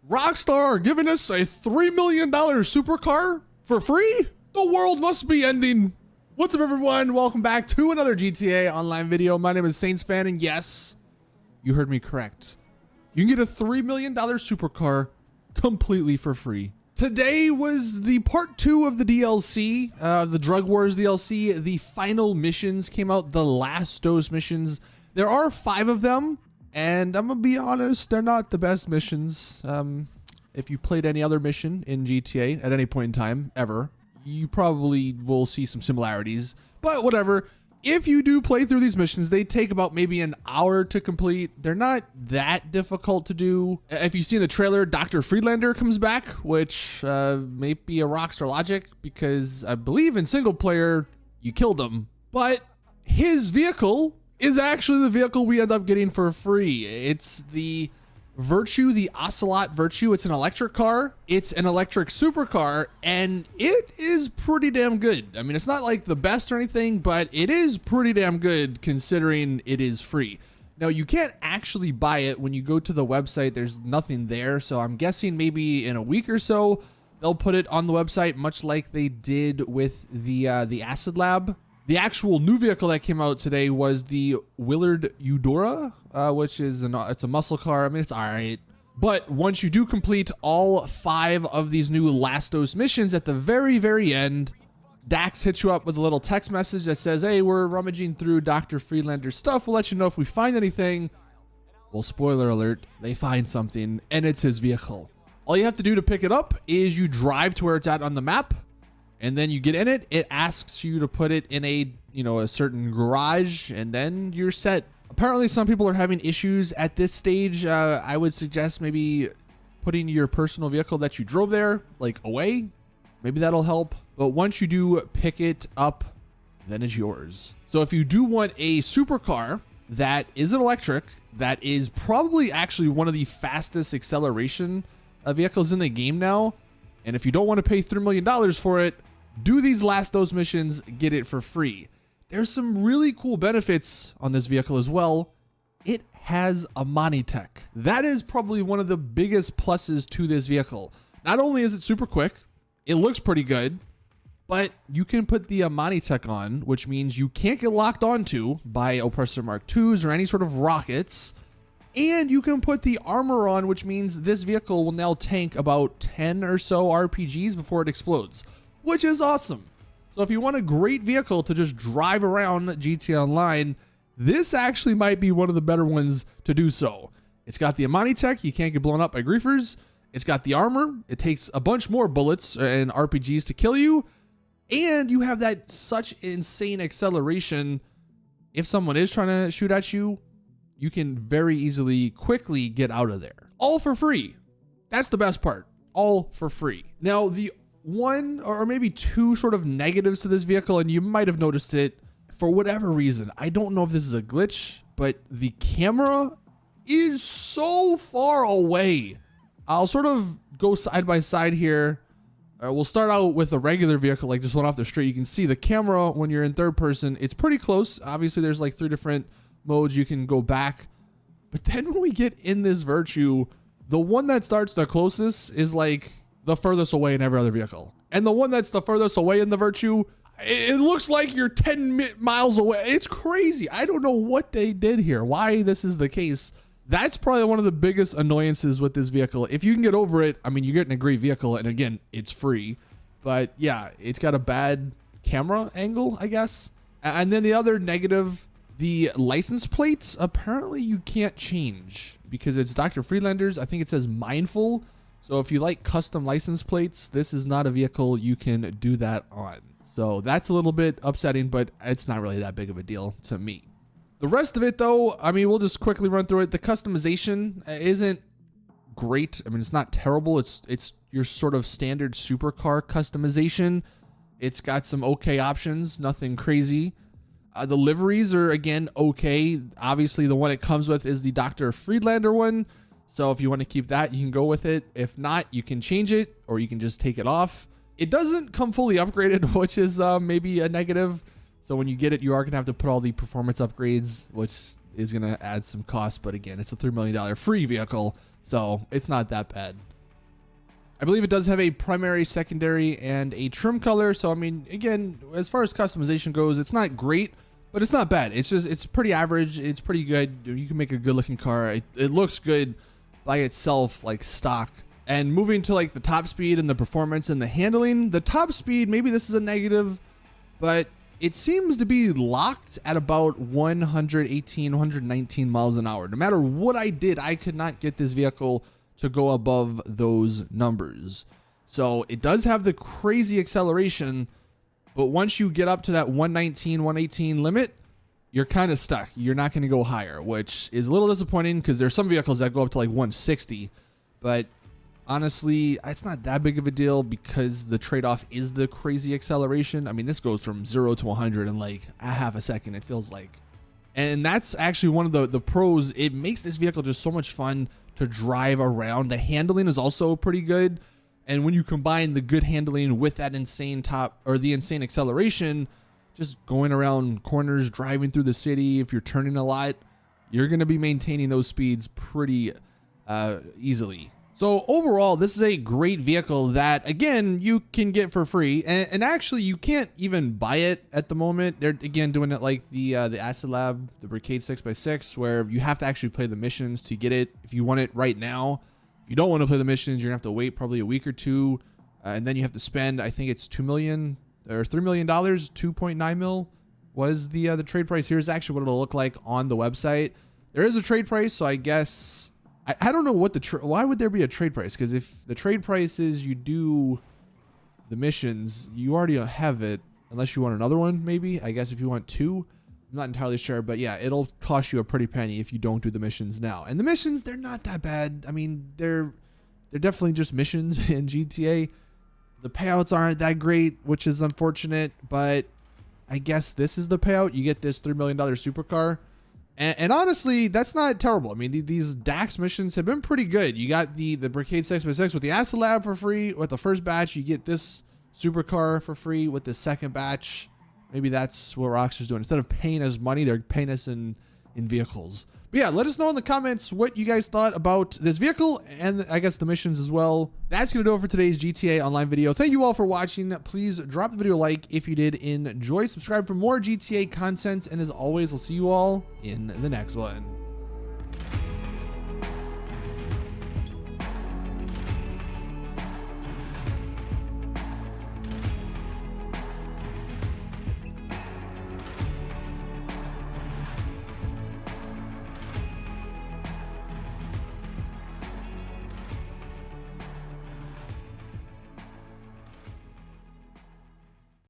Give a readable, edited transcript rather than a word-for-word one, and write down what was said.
Rockstar giving us a $3 million supercar for free? The world must be ending. What's up, everyone? Welcome back to another GTA Online video. My name is Saintsfan, and yes, you heard me correct. You can get a $3 million supercar completely for free. Today was the part 2 of the DLC, the Drug Wars DLC. The final missions came out, the last dose missions. There are 5 of them, and I'm gonna be honest, they're not the best missions. If you played any other mission in GTA at any point in time, ever, you probably will see some similarities, but whatever. If you do play through these missions, they take about maybe an hour to complete. They're not that difficult to do. If you see in the trailer, Dr. Friedlander comes back, which may be a Rockstar logic because I believe in single player, you killed him. But his vehicle is actually the vehicle we end up getting for free. It's the Virtue, the Ocelot Virtue. It's an electric car. It's an electric supercar, and it is pretty damn good. I mean, it's not like the best or anything, but it is pretty damn good considering it is free. Now, you can't actually buy it when you go to the website. There's nothing there, so I'm guessing maybe in a week or so, they'll put it on the website, much like they did with the Acid Lab. The actual new vehicle that came out today was the Willard Eudora, which is it's a muscle car. I mean, it's all right. But once you do complete all 5 of these new last dose missions, at the very, very end, Dax hits you up with a little text message that says, hey, we're rummaging through Dr. Friedlander's stuff. We'll let you know if we find anything. Well, spoiler alert, they find something, and it's his vehicle. All you have to do to pick it up is you drive to where it's at on the map, and then you get in it. It asks you to put it in a certain garage, and then you're set. Apparently, some people are having issues at this stage. I would suggest maybe putting your personal vehicle that you drove there, like, away. Maybe that'll help. But once you do pick it up, then it's yours. So if you do want a supercar that is an electric, that is probably actually one of the fastest acceleration vehicles in the game now, and if you don't want to pay $3 million for it, do these last dose missions, get it for free. There's some really cool benefits on this vehicle as well. It has a Monitech. That is probably one of the biggest pluses to this vehicle. Not only is it super quick, it looks pretty good, but you can put the Monitech on, which means you can't get locked onto by Oppressor Mark IIs or any sort of rockets. And you can put the armor on, which means this vehicle will now tank about 10 or so RPGs before it explodes, which is awesome. So if you want a great vehicle to just drive around GTA Online, this actually might be one of the better ones to do so. It's got the Amani Tech, you can't get blown up by griefers. It's got the armor, it takes a bunch more bullets and RPGs to kill you. And you have that such insane acceleration. If someone is trying to shoot at you, you can very easily, quickly get out of there. All for free. That's the best part. All for free. Now, the one or maybe 2 sort of negatives to this vehicle, and you might have noticed it for whatever reason. I don't know if this is a glitch, but the camera is so far away. I'll sort of go side by side here. We'll start out with a regular vehicle, like just one off the street. You can see the camera when you're in third person. It's pretty close. Obviously, there's like 3 different modes you can go back. But then when we get in this Virtue, the one that starts the closest is like the furthest away in every other vehicle. And the one that's the furthest away in the Virtue, it looks like you're 10 miles away. It's crazy. I don't know what they did here, why this is the case. That's probably one of the biggest annoyances with this vehicle. If you can get over it, I mean, you're getting a great vehicle, and again, it's free. But yeah, it's got a bad camera angle, I guess. And then the other negative, the license plates, apparently you can't change because it's Dr. Friedlander's. I think it says mindful. So if you like custom license plates, this is not a vehicle you can do that on. So that's a little bit upsetting, but it's not really that big of a deal to me. The rest of it, though, I mean, we'll just quickly run through it. The customization isn't great. I mean, it's not terrible. It's your sort of standard supercar customization. It's got some okay options, nothing crazy. The liveries are, again, okay. Obviously, the one it comes with is the Dr. Friedlander one. So if you want to keep that, you can go with it. If not, you can change it or you can just take it off. It doesn't come fully upgraded, which is maybe a negative. So when you get it, you are going to have to put all the performance upgrades, which is going to add some cost. But again, it's a $3 million free vehicle, so it's not that bad. I believe it does have a primary, secondary, and a trim color. So, I mean, again, as far as customization goes, it's not great, but it's not bad. It's pretty average. It's pretty good. You can make a good looking car. It looks good by itself, like stock. And moving to like the top speed and the performance and the handling, the top speed, maybe this is a negative, but it seems to be locked at about 118, 119 miles an hour. No matter what I did, I could not get this vehicle to go above those numbers. So it does have the crazy acceleration, but once you get up to that 119, 118 limit, you're kind of stuck. You're not going to go higher, which is a little disappointing because there's some vehicles that go up to like 160, but honestly, it's not that big of a deal because the trade-off is the crazy acceleration. I mean, this goes from 0 to 100 in like a half a second, it feels like. And that's actually one of the pros. It makes this vehicle just so much fun to drive around. The handling is also pretty good. And when you combine the good handling with that insane the insane acceleration, just going around corners, driving through the city, if you're turning a lot, you're going to be maintaining those speeds pretty easily. So overall, this is a great vehicle that, again, you can get for free. And actually, you can't even buy it at the moment. They're, again, doing it like the Acid Lab, the Brigade 6x6, where you have to actually play the missions to get it if you want it right now. If you don't want to play the missions, you're going to have to wait probably a week or two. And then you have to spend, I think it's $2 million or $3 million, 2.9 mil was the trade price. Here's actually what it'll look like on the website. There is a trade price, so I guess... I don't know what why would there be a trade price? Because if the trade price is you do the missions, you already have it, unless you want another one, maybe. I guess if you want two, I'm not entirely sure. But yeah, it'll cost you a pretty penny if you don't do the missions now. And the missions, they're not that bad. I mean, they're definitely just missions in GTA. The payouts aren't that great, which is unfortunate. But I guess this is the payout. You get this $3 million supercar. And honestly, that's not terrible. I mean, these DAX missions have been pretty good. You got the Brigade 6x6 with the Acid Lab for free. With the first batch, you get this supercar for free with the second batch. Maybe that's what Rockstar's doing. Instead of paying us money, they're paying us in vehicles. But yeah, let us know in the comments what you guys thought about this vehicle and I guess the missions as well. That's going to do it for today's GTA Online video. Thank you all for watching. Please drop the video a like if you did enjoy. Subscribe for more GTA content. And as always, I'll see you all in the next one.